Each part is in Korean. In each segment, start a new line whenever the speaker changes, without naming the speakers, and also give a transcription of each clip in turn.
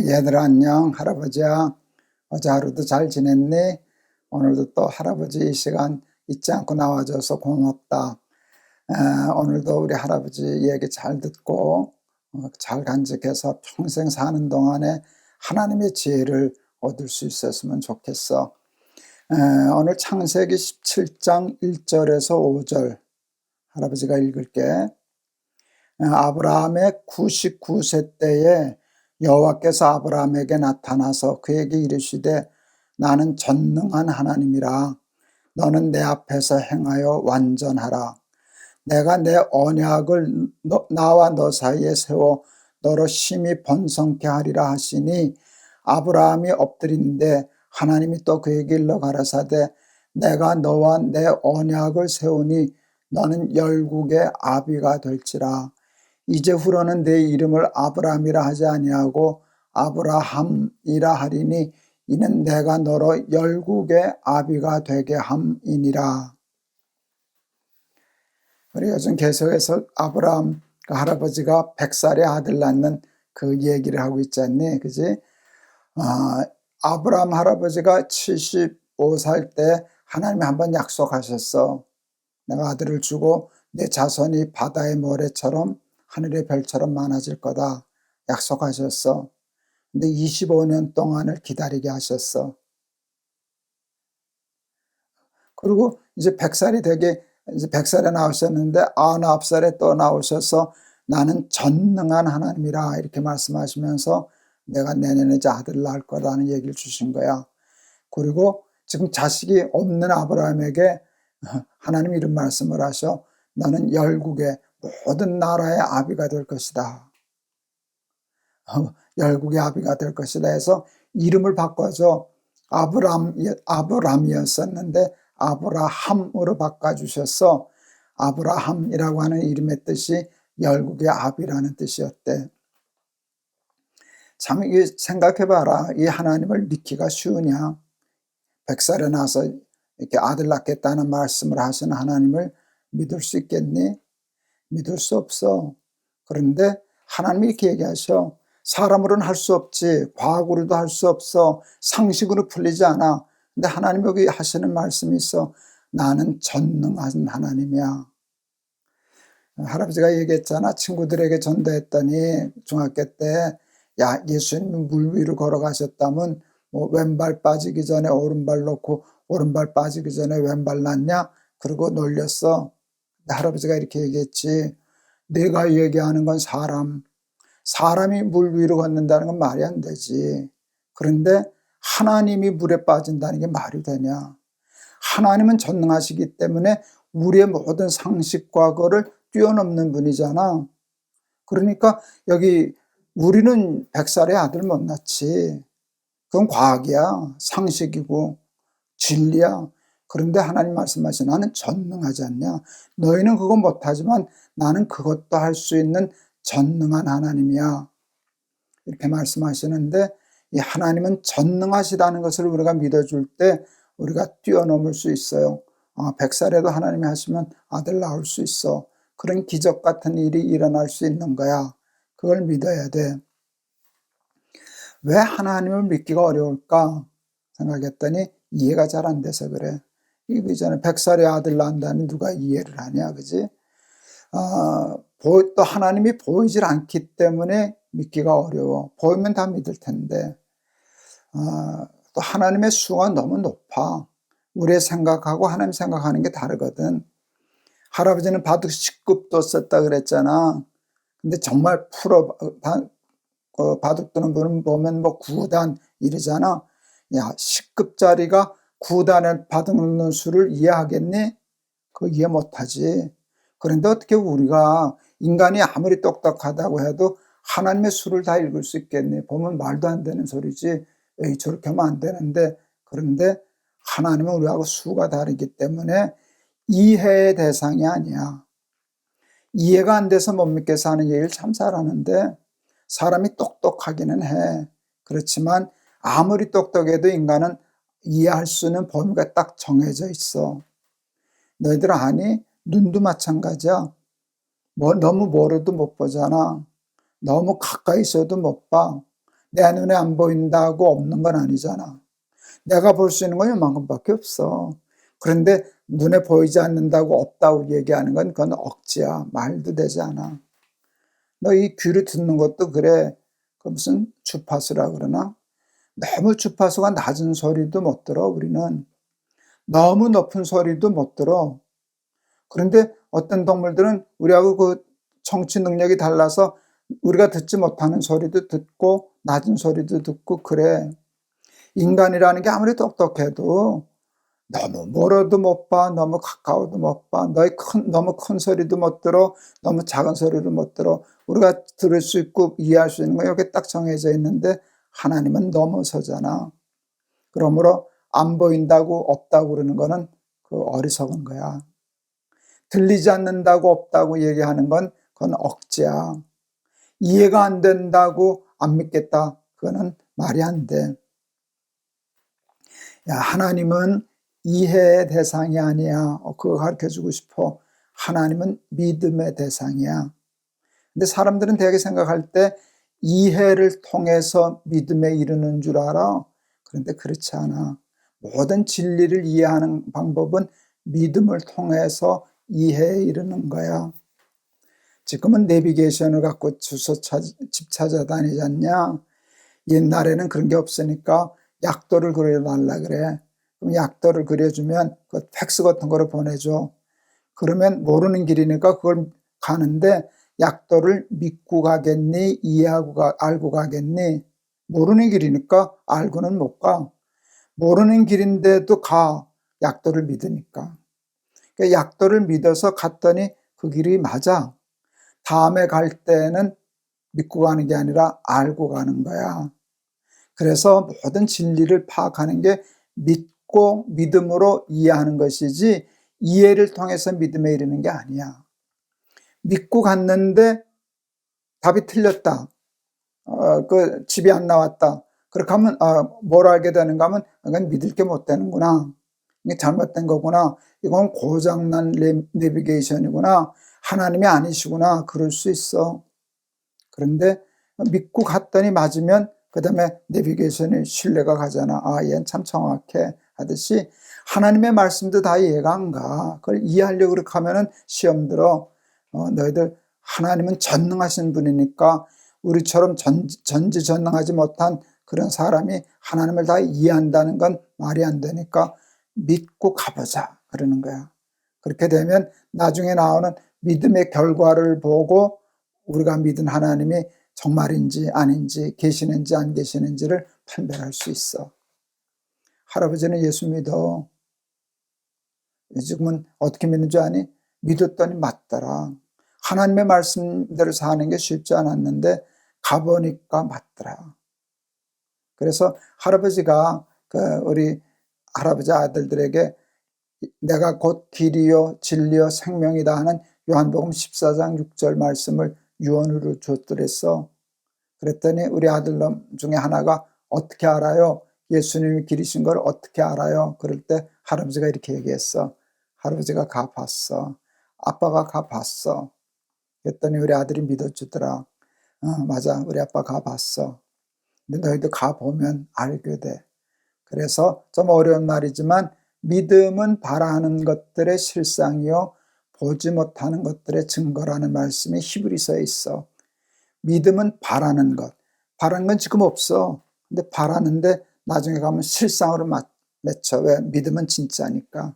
얘들아 안녕. 할아버지야. 어제 하루도 잘 지냈니? 오늘도 또 할아버지 이 시간 잊지 않고 나와줘서 고맙다. 오늘도 우리 할아버지 얘기 잘 듣고 잘 간직해서 평생 사는 동안에 하나님의 지혜를 얻을 수 있었으면 좋겠어. 오늘 창세기 17장 1절에서 5절 할아버지가 읽을게. 아브라함의 99세 때에 여호와께서 아브라함에게 나타나서 그에게 이르시되 나는 전능한 하나님이라. 너는 내 앞에서 행하여 완전하라. 내가 내 언약을 나와 너 사이에 세워 너로 심히 번성케 하리라 하시니 아브라함이 엎드린데 하나님이 또 그에게 일러 가라사대 내가 너와 내 언약을 세우니 너는 열국의 아비가 될지라. 이제후로는 내 이름을 아브라함이라 하지 아니하고 아브라함이라 하리니 이는 내가 너로 열국의 아비가 되게 함이니라. 우리 요즘 계속해서 아브라함 그 할아버지가 100살의 아들 낳는 그 얘기를 하고 있지 않니? 그지? 아브라함 할아버지가 75살 때 하나님이 한번 약속하셨어. 내가 아들을 주고 내 자손이 바다의 모래처럼 하늘의 별처럼 많아질 거다 약속하셨어. 근데 25년 동안을 기다리게 하셨어. 그리고 이제 100살이 되게 이제 100살에 나오셨는데 99살에 또 나오셔서 나는 전능한 하나님이라 이렇게 말씀하시면서 내가 내년에 이제 아들을 낳을 거라는 얘기를 주신 거야. 그리고 지금 자식이 없는 아브라함에게 하나님이 이런 말씀을 하셔. 너는 열국의 모든 나라의 아비가 될 것이다. 열국의 아비가 될 것이다 해서 이름을 바꿔서 아브람이었었는데 아브라함으로 바꿔주셔서 아브라함이라고 하는 이름의 뜻이 열국의 아비라는 뜻이었대. 참 이게 생각해봐라. 이 하나님을 믿기가 쉬우냐? 100살에 나서 이렇게 아들 낳겠다는 말씀을 하시는 하나님을 믿을 수 있겠니? 믿을 수 없어. 그런데 하나님이 이렇게 얘기하셔. 사람으로는 할 수 없지. 과학으로도 할 수 없어. 상식으로 풀리지 않아. 근데 하나님 여기 하시는 말씀이 있어. 나는 전능한 하나님이야. 할아버지가 얘기했잖아. 친구들에게 전도했더니 중학교 때 야, 예수님이 물 위로 걸어가셨다면 뭐 왼발 빠지기 전에 오른발 놓고 오른발 빠지기 전에 왼발 놨냐? 그러고 놀렸어. 할아버지가 이렇게 얘기했지. 내가 얘기하는 건 사람이 물 위로 걷는다는 건 말이 안 되지. 그런데 하나님이 물에 빠진다는 게 말이 되냐? 하나님은 전능하시기 때문에 우리의 모든 상식과 그거를 뛰어넘는 분이잖아. 그러니까 여기 우리는 100살의 아들 못 낳지. 그건 과학이야. 상식이고 진리야. 그런데 하나님 말씀하신 나는 전능하지 않냐. 너희는 그거 못하지만 나는 그것도 할 수 있는 전능한 하나님이야. 이렇게 말씀하시는데 이 하나님은 전능하시다는 것을 우리가 믿어줄 때 우리가 뛰어넘을 수 있어요. 100살에도 하나님이 하시면 아들 낳을 수 있어. 그런 기적 같은 일이 일어날 수 있는 거야. 그걸 믿어야 돼. 왜 하나님을 믿기가 어려울까 생각했더니 이해가 잘 안 돼서 그래. 이거 이전에 100살의 아들 낳는다니 누가 이해를 하냐, 그지? 또 하나님이 보이질 않기 때문에 믿기가 어려워. 보이면 다 믿을 텐데. 또 하나님의 수가 너무 높아. 우리의 생각하고 하나님 생각하는 게 다르거든. 할아버지는 바둑 10급도 썼다 그랬잖아. 근데 정말 바둑 두는 분은 보면 뭐 9단 이러잖아. 야, 10급짜리가 9단의 바둑 놓는 수를 이해하겠니? 그거 이해 못하지. 그런데 어떻게 우리가 인간이 아무리 똑똑하다고 해도 하나님의 수를 다 읽을 수 있겠니? 보면 말도 안 되는 소리지. 에이, 저렇게 하면 안 되는데. 그런데 하나님은 우리하고 수가 다르기 때문에 이해의 대상이 아니야. 이해가 안 돼서 못 믿겠어 하는 얘기를 참 잘하는데 사람이 똑똑하기는 해. 그렇지만 아무리 똑똑해도 인간은 이해할 수 있는 범위가 딱 정해져 있어. 너희들 아니? 눈도 마찬가지야. 너무 멀어도 못 보잖아. 너무 가까이 있어도 못 봐. 내 눈에 안 보인다고 없는 건 아니잖아. 내가 볼 수 있는 건 이만큼밖에 없어. 그런데 눈에 보이지 않는다고 없다고 얘기하는 건 그건 억지야. 말도 되지 않아. 너 이 귀로 듣는 것도 그래. 그 무슨 주파수라 그러나? 너무 주파수가 낮은 소리도 못 들어, 우리는. 너무 높은 소리도 못 들어. 그런데 어떤 동물들은 우리하고 그 청취 능력이 달라서 우리가 듣지 못하는 소리도 듣고 낮은 소리도 듣고 그래. 인간이라는 게 아무리 똑똑해도 너무 멀어도 못 봐, 너무 가까워도 못 봐, 너무 큰 소리도 못 들어, 너무 작은 소리도 못 들어. 우리가 들을 수 있고 이해할 수 있는 건 여기 딱 정해져 있는데 하나님은 넘어서잖아. 그러므로 안 보인다고 없다고 그러는 거는 그 어리석은 거야. 들리지 않는다고 없다고 얘기하는 건 그건 억지야. 이해가 안 된다고 안 믿겠다. 그거는 말이 안 돼. 야, 하나님은 이해의 대상이 아니야. 그거 가르쳐주고 싶어. 하나님은 믿음의 대상이야. 근데 사람들은 되게 생각할 때 이해를 통해서 믿음에 이르는 줄 알아. 그런데 그렇지 않아. 모든 진리를 이해하는 방법은 믿음을 통해서 이해에 이르는 거야. 지금은 내비게이션을 갖고 집 찾아다니지 않냐? 옛날에는 그런 게 없으니까 약도를 그려달라 그래. 그럼 약도를 그려주면 그 팩스 같은 거를 보내줘. 그러면 모르는 길이니까 그걸 가는데 약도를 믿고 가겠니? 알고 가겠니? 모르는 길이니까 알고는 못 가. 모르는 길인데도 가. 약도를 믿으니까. 그러니까 약도를 믿어서 갔더니 그 길이 맞아. 다음에 갈 때는 믿고 가는 게 아니라 알고 가는 거야. 그래서 모든 진리를 파악하는 게 믿고 믿음으로 이해하는 것이지 이해를 통해서 믿음에 이르는 게 아니야. 믿고 갔는데 답이 틀렸다. 그 집이 안 나왔다. 그렇게 하면 뭘 알게 되는가 하면 이건 믿을 게 못 되는구나. 이게 잘못된 거구나. 이건 고장난 내비게이션이구나. 하나님이 아니시구나. 그럴 수 있어. 그런데 믿고 갔더니 맞으면 그 다음에 내비게이션이 신뢰가 가잖아. 얘는 참 정확해 하듯이 하나님의 말씀도 다 이해가 안 가. 그걸 이해하려고 그렇게 하면은 시험 들어. 너희들 하나님은 전능하신 분이니까 우리처럼 전지전능하지 못한 그런 사람이 하나님을 다 이해한다는 건 말이 안 되니까 믿고 가보자 그러는 거야. 그렇게 되면 나중에 나오는 믿음의 결과를 보고 우리가 믿은 하나님이 정말인지 아닌지 계시는지 안 계시는지를 판별할 수 있어. 할아버지는 예수 믿어. 지금은 어떻게 믿는 줄 아니? 믿었더니 맞더라. 하나님의 말씀대로 사는 게 쉽지 않았는데 가보니까 맞더라. 그래서 할아버지가 우리 할아버지 아들들에게 내가 곧 길이요 진리요 생명이다 하는 요한복음 14장 6절 말씀을 유언으로 줬더랬어. 그랬더니 우리 아들놈 중에 하나가 어떻게 알아요? 예수님이 길이신 걸 어떻게 알아요? 그럴 때 할아버지가 이렇게 얘기했어. 할아버지가 가봤어. 아빠가 가봤어. 그랬더니 우리 아들이 믿어주더라. 맞아, 우리 아빠 가봤어. 근데 너희도 가보면 알게 돼. 그래서 좀 어려운 말이지만 믿음은 바라는 것들의 실상이요 보지 못하는 것들의 증거라는 말씀이 히브리서에 있어. 믿음은 바라는 것. 바라는 건 지금 없어. 근데 바라는데 나중에 가면 실상으로 맺혀. 왜? 믿음은 진짜니까.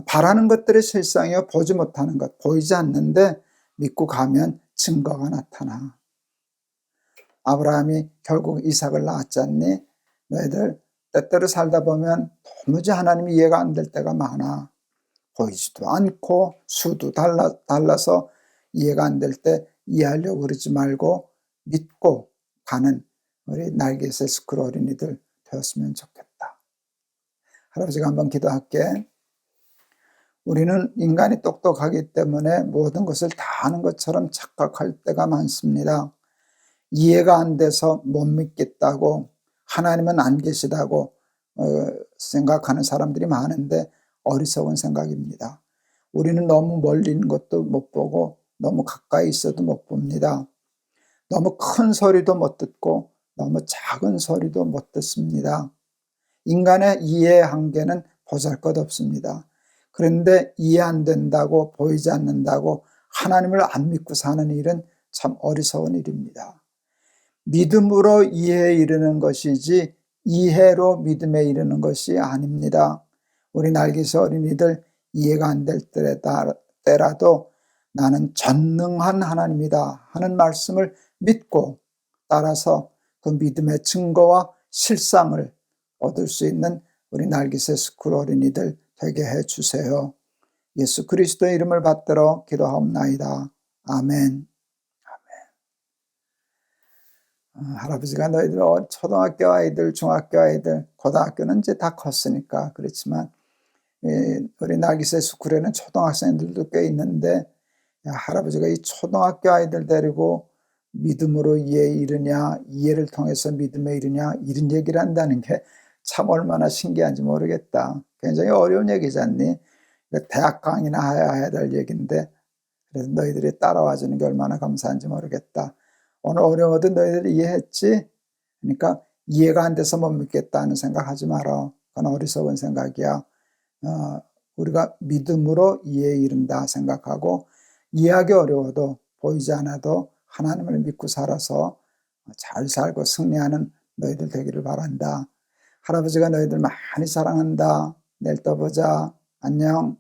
바라는 것들의 실상이요 보지 못하는 것. 보이지 않는데 믿고 가면 증거가 나타나. 아브라함이 결국 이삭을 낳았지 않니? 너희들 때때로 살다 보면 도무지 하나님이 이해가 안 될 때가 많아. 보이지도 않고 수도 달라서 이해가 안 될 때 이해하려고 그러지 말고 믿고 가는 우리 날개새 스크롤 어린이들 되었으면 좋겠다. 할아버지가 한번 기도할게. 우리는 인간이 똑똑하기 때문에 모든 것을 다 아는 것처럼 착각할 때가 많습니다. 이해가 안 돼서 못 믿겠다고 하나님은 안 계시다고 생각하는 사람들이 많은데 어리석은 생각입니다. 우리는 너무 멀리 있는 것도 못 보고 너무 가까이 있어도 못 봅니다. 너무 큰 소리도 못 듣고 너무 작은 소리도 못 듣습니다. 인간의 이해의 한계는 보잘것없습니다. 그런데 이해 안 된다고, 보이지 않는다고 하나님을 안 믿고 사는 일은 참 어리석은 일입니다. 믿음으로 이해에 이르는 것이지 이해로 믿음에 이르는 것이 아닙니다. 우리 날개새 어린이들 이해가 안 될 때라도 나는 전능한 하나님이다 하는 말씀을 믿고 따라서 그 믿음의 증거와 실상을 얻을 수 있는 우리 날개새 스쿨 어린이들 되게 해주세요. 예수 그리스도의 이름을 받들어 기도하옵나이다. 아멘. 할아버지가 너희들 초등학교 아이들, 중학교 아이들, 고등학교는 이제 다 컸으니까 그렇지만 우리 날개새 스쿨에는 초등학생들도 꽤 있는데 할아버지가 이 초등학교 아이들 데리고 믿음으로 이해에 이르냐, 이해를 통해서 믿음에 이르냐 이런 얘기를 한다는 게 참 얼마나 신기한지 모르겠다. 굉장히 어려운 얘기지 않니? 대학 강의나 해야 될 얘기인데 그래서 너희들이 따라와 주는 게 얼마나 감사한지 모르겠다. 오늘 어려워도 너희들이 이해했지? 그러니까 이해가 안 돼서 못 믿겠다는 생각하지 마라. 그건 어리석은 생각이야. 우리가 믿음으로 이해에 이른다 생각하고 이해하기 어려워도 보이지 않아도 하나님을 믿고 살아서 잘 살고 승리하는 너희들 되기를 바란다. 할아버지가 너희들 많이 사랑한다. 내일 또 보자. 안녕.